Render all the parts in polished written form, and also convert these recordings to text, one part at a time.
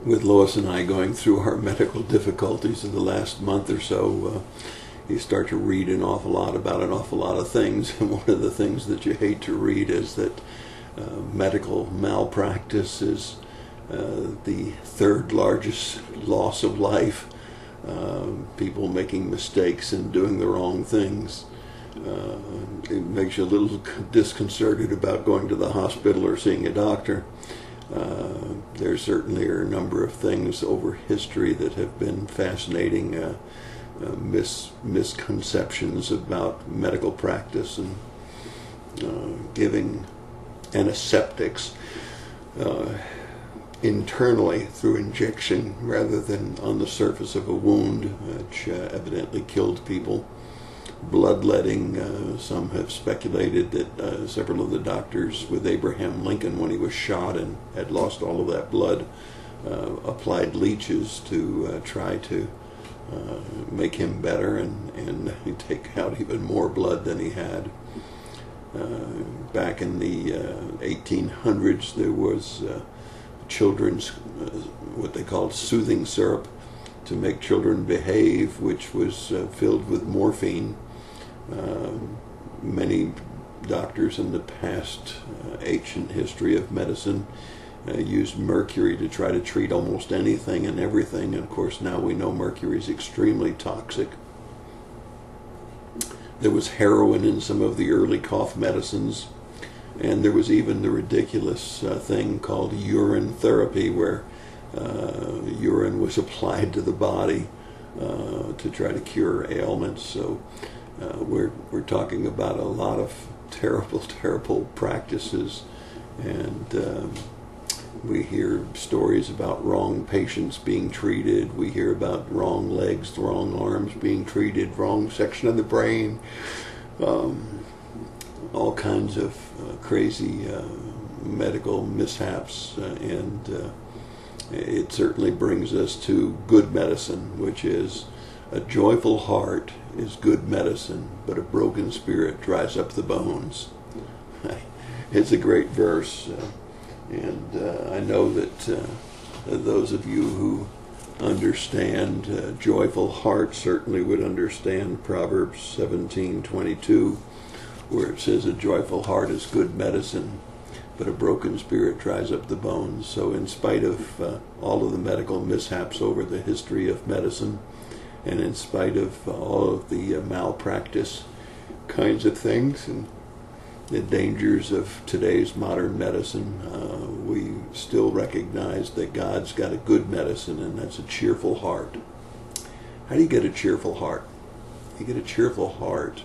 with Lois and I going through our medical difficulties in the last month or so, you start to read an awful lot about an awful lot of things. And one of the things that you hate to read is that medical malpractice is the third largest loss of life. People making mistakes and doing the wrong things. It makes you a little disconcerted about going to the hospital or seeing a doctor. There certainly are a number of things over history that have been fascinating misconceptions about medical practice and giving antiseptics internally through injection rather than on the surface of a wound, which evidently killed people. Bloodletting, some have speculated that several of the doctors with Abraham Lincoln, when he was shot and had lost all of that blood, applied leeches to try to make him better and take out even more blood than he had. Back in the 1800s, there was children's, what they called soothing syrup, to make children behave, which was filled with morphine. Many doctors in the past ancient history of medicine used mercury to try to treat almost anything and everything. And of course, now we know mercury is extremely toxic. There was heroin in some of the early cough medicines. And there was even the ridiculous thing called urine therapy, where urine was applied to the body to try to cure ailments. So we're talking about a lot of terrible practices, and we hear stories about wrong patients being treated. We hear about wrong legs, wrong arms being treated, wrong section of the brain. All kinds of crazy medical mishaps, and it certainly brings us to good medicine, which is a joyful heart is good medicine, but a broken spirit dries up the bones. It's a great verse, and I know that those of you who understand joyful heart certainly would understand Proverbs 17:22, where it says a joyful heart is good medicine, but a broken spirit dries up the bones. So in spite of all of the medical mishaps over the history of medicine, and in spite of all of the malpractice kinds of things and the dangers of today's modern medicine, we still recognize that God's got a good medicine, and that's a cheerful heart. How do you get a cheerful heart? You get a cheerful heart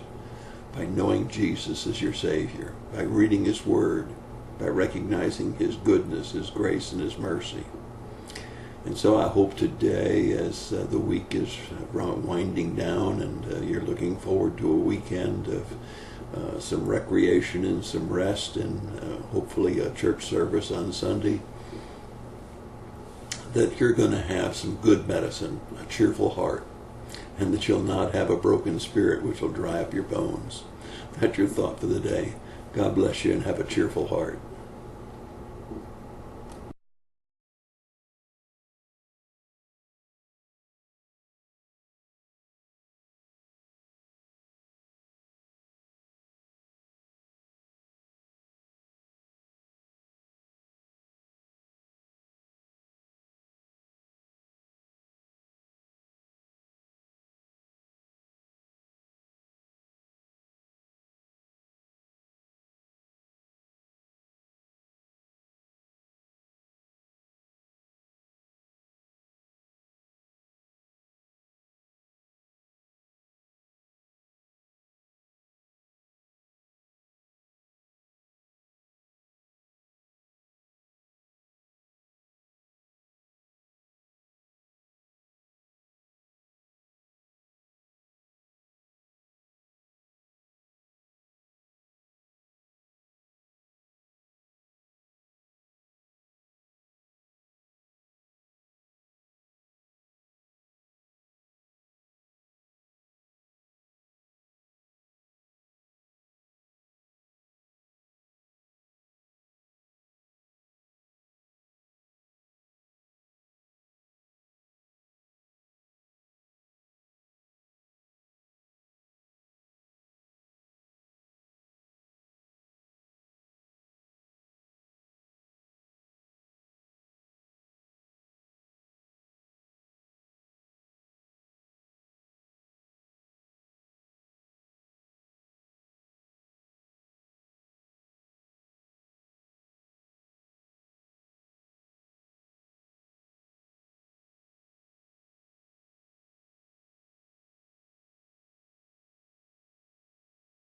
by knowing Jesus as your Savior, by reading His Word, by recognizing His goodness, His grace, and His mercy. And so I hope today, as the week is winding down and you're looking forward to a weekend of some recreation and some rest and hopefully a church service on Sunday, that you're going to have some good medicine, a cheerful heart, and that you'll not have a broken spirit which will dry up your bones. That's your thought for the day. God bless you, and have a cheerful heart.